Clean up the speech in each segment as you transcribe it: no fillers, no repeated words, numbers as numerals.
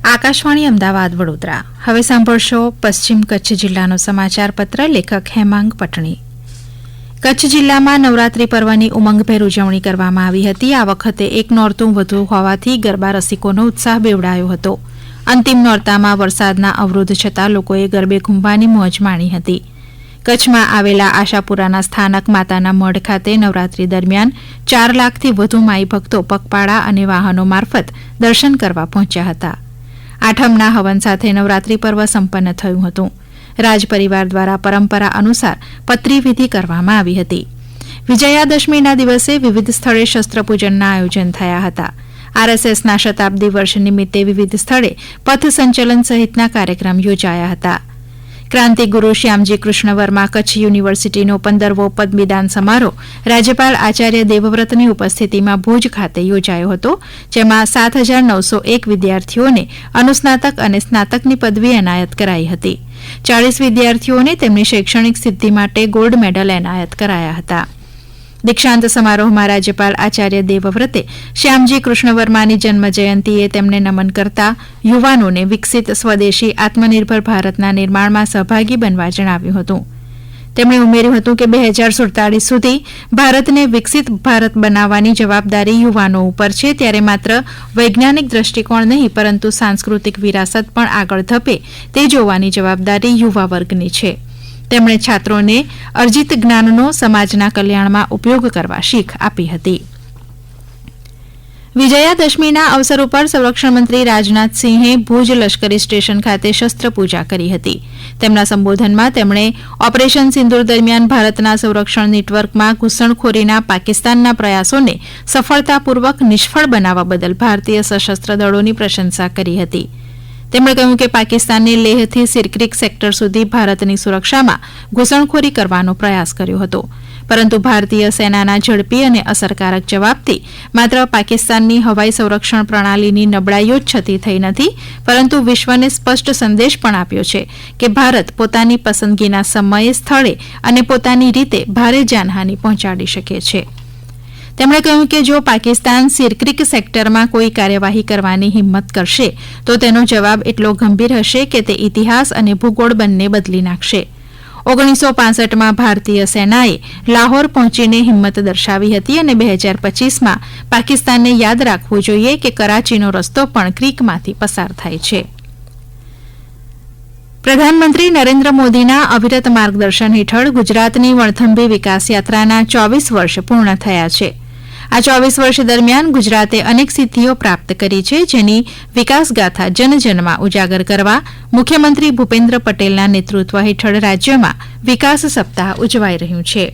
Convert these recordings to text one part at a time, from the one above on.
આકાશવાણી અમદાવાદ વડોદરા. હવે સાંભળશો પશ્ચિમ કચ્છ જિલ્લાનો સમાચાર પત્ર. લેખક હેમાંગ પટણી. કચ્છ જિલ્લામાં નવરાત્રી પર્વની ઉમંગભેર ઉજવણી કરવામાં આવી હતી. આ વખતે એક નોરતું વધુ હોવાથી ગરબા રસિકોનો ઉત્સાહ બેવડાયો હતો. અંતિમ નોરતામાં વરસાદના અવરોધ છતાં લોકોએ ગરબે ઘૂમવાની મોજ માણી હતી. કચ્છમાં આવેલા આશાપુરાના સ્થાનક માતાના મઢ ખાતે નવરાત્રી દરમિયાન 4 લાખથી વધુ માઈ ભક્તો પગપાળા અને વાહનો મારફત દર્શન કરવા પહોંચ્યા હતા. આઠમના હવન સાથે નવરાત્રી પર્વ સંપન્ન થયું હતું. રાજપરિવાર દ્વારા પરંપરા અનુસાર પત્રી વિધિ કરવામાં આવી હતી. વિજયાદશમીના દિવસે વિવિધ સ્થળે શસ્ત્રપૂજનના આયોજન થયા હતા. આરએસએસના શતાબ્દી વર્ષ નિમિત્તે વિવિધ સ્થળે પથ સંચલન સહિતના કાર્યક્રમ યોજાયા હતા. ક્રાંતિગુરુ શ્યામજી કૃષ્ણ વર્મા કચ્છ યુનિવર્સિટીનો 15વો પદવીદાન સમારોહ રાજ્યપાલ આચાર્ય દેવવ્રતની ઉપસ્થિતિમાં ભુજ ખાતે યોજાયો હતો, જેમાં 7,901 વિદ્યાર્થીઓને અનુસ્નાતક અને સ્નાતકની પદવી એનાયત કરાઈ હતી. 40 વિદ્યાર્થીઓને તેમની શૈક્ષણિક સિદ્ધિ માટે ગોલ્ડ મેડલ એનાયત કરાયા હતા. દીક્ષાંત સમારોહમાં રાજ્યપાલ આચાર્ય દેવવ્રતે શ્યામજી કૃષ્ણ વર્માની જન્મજયંતિએ તેમને નમન કરતા યુવાનોને વિકસિત સ્વદેશી આત્મનિર્ભર ભારતના નિર્માણમાં સહભાગી બનવા જણાવ્યું હતું. તેમણે ઉમેર્યું હતું કે 2047 સુધી ભારતને વિકસિત ભારત બનાવવાની જવાબદારી યુવાનો ઉપર છે, ત્યારે માત્ર વૈજ્ઞાનિક દ્રષ્ટિકોણ નહીં પરંતુ સાંસ્કૃતિક વિરાસત પણ આગળ ધપે તે જોવાની જવાબદારી યુવા વર્ગની છે. તેમણે છાત્રોને અર્જિત જ્ઞાનનો સમાજના કલ્યાણમાં ઉપયોગ કરવા શીખ આપી હતી. વિજયાદશમીના અવસર ઉપર સંરક્ષણ મંત્રી રાજનાથસિંહે ભુજ લશ્કરી સ્ટેશન ખાતે શસ્ત્રપૂજા કરી હતી. તેમના સંબોધનમાં તેમણે ઓપરેશન સિંદૂર દરમિયાન ભારતના સંરક્ષણ નેટવર્કમાં ઘૂસણખોરીના પાકિસ્તાનના પ્રયાસોને સફળતાપૂર્વક નિષ્ફળ બનાવવા બદલ ભારતીય સશસ્ત્ર દળોની પ્રશંસા કરી હતી. તેમણે કહ્યું કે પાકિસ્તાને લેહથી સિરક્રિક સેક્ટર સુધી ભારતની સુરક્ષામાં ઘૂસણખોરી કરવાનો પ્રયાસ કર્યો હતો, પરંતુ ભારતીય સેનાના ઝડપી અને અસરકારક જવાબથી માત્ર પાકિસ્તાનની હવાઈ સંરક્ષણ પ્રણાલીની નબળાઈઓ જ છતી થઈ નથી, પરંતુ વિશ્વને સ્પષ્ટ સંદેશ પણ આપ્યો છે કે ભારત પોતાની પસંદગીના સમયે, સ્થળે અને પોતાની રીતે ભારે જાનહાનિ પહોંચાડી શકે છે. તેમણે કહ્યું કે જો પાકિસ્તાન સિરક્રિક સેક્ટરમાં કોઈ કાર્યવાહી કરવાની હિંમત કરશે તો તેનો જવાબ એટલો ગંભીર હશે કે તે ઇતિહાસ અને ભૂગોળ બંને બદલી નાખશે. 1965માં ભારતીય સેનાએ લાહોર પહોંચીને હિંમત દર્શાવી હતી અને 2025માં પાકિસ્તાનને યાદ રાખવું જોઈએ કે કરાચીનો રસ્તો પણ ક્રીકમાંથી પસાર થાય છે. પ્રધાનમંત્રી નરેન્દ્ર મોદીના અવિરત માર્ગદર્શન હેઠળ ગુજરાતની વણથંભી વિકાસ યાત્રાના 24 વર્ષ પૂર્ણ થયા છે. આ 24 વર્ષ દરમિયાન ગુજરાતે અનેક સિદ્ધિઓ પ્રાપ્ત કરી છે, જેની વિકાસગાથા જનજનમાં ઉજાગર કરવા મુખ્યમંત્રી ભૂપેન્દ્ર પટેલના નેતૃત્વ હેઠળ રાજ્યમાં વિકાસ સપ્તાહ ઉજવાઈ રહ્યું છે.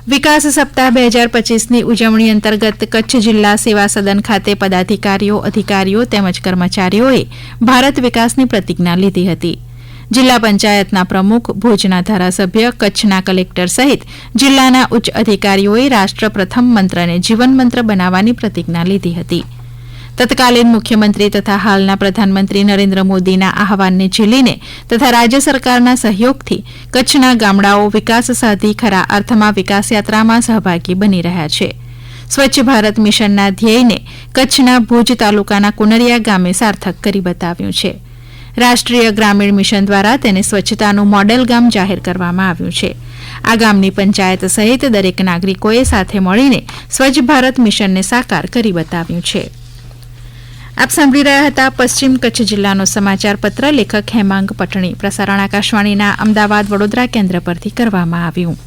વિકાસ સપ્તાહ 2025ની ઉજવણી અંતર્ગત કચ્છ જિલ્લા સેવા સદન ખાતે પદાધિકારીઓ, અધિકારીઓ તેમજ કર્મચારીઓએ ભારત વિકાસની પ્રતિજ્ઞા લીધી હતી. જિલ્લા પંચાયતના પ્રમુખ, ભુજના ધારાસભ્ય, કચ્છના કલેક્ટર સહિત જિલ્લાના ઉચ્ચ અધિકારીઓએ રાષ્ટ્ર પ્રથમ મંત્રને જીવન મંત્ર બનાવવાની પ્રતિજ્ઞા લીધી હતી. તત્કાલીન મુખ્યમંત્રી તથા હાલના પ્રધાનમંત્રી નરેન્દ્ર મોદીના આહવાનને ઝીલીને તથા રાજ્ય સરકારના સહયોગથી કચ્છના ગામડાઓ વિકાસ સાધી ખરા અર્થમાં વિકાસ યાત્રામાં સહભાગી બની રહ્યા છે. સ્વચ્છ ભારત મિશનના ધ્યેયને કચ્છના ભુજ તાલુકાના કુનરિયા ગામે સાર્થક કરી બતાવ્યું છે. રાષ્ટ્રીય ગ્રામીણ મિશન દ્વારા તેને સ્વચ્છતાનું મોડેલ ગામ જાહેર કરવામાં આવ્યું છે. આ ગામની પંચાયત સહિત દરેક નાગરિકોએ સાથે મળીને સ્વચ્છ ભારત મિશનને સાકાર કરી બતાવ્યું છે. આપ સાંભળી રહ્યા હતા પશ્ચિમ કચ્છ જિલ્લાનો સમાચાર પત્ર. લેખક હેમાંગ પટણી. પ્રસારણ આકાશવાણીના અમદાવાદ વડોદરા કેન્દ્ર પરથી કરવામાં આવ્યું.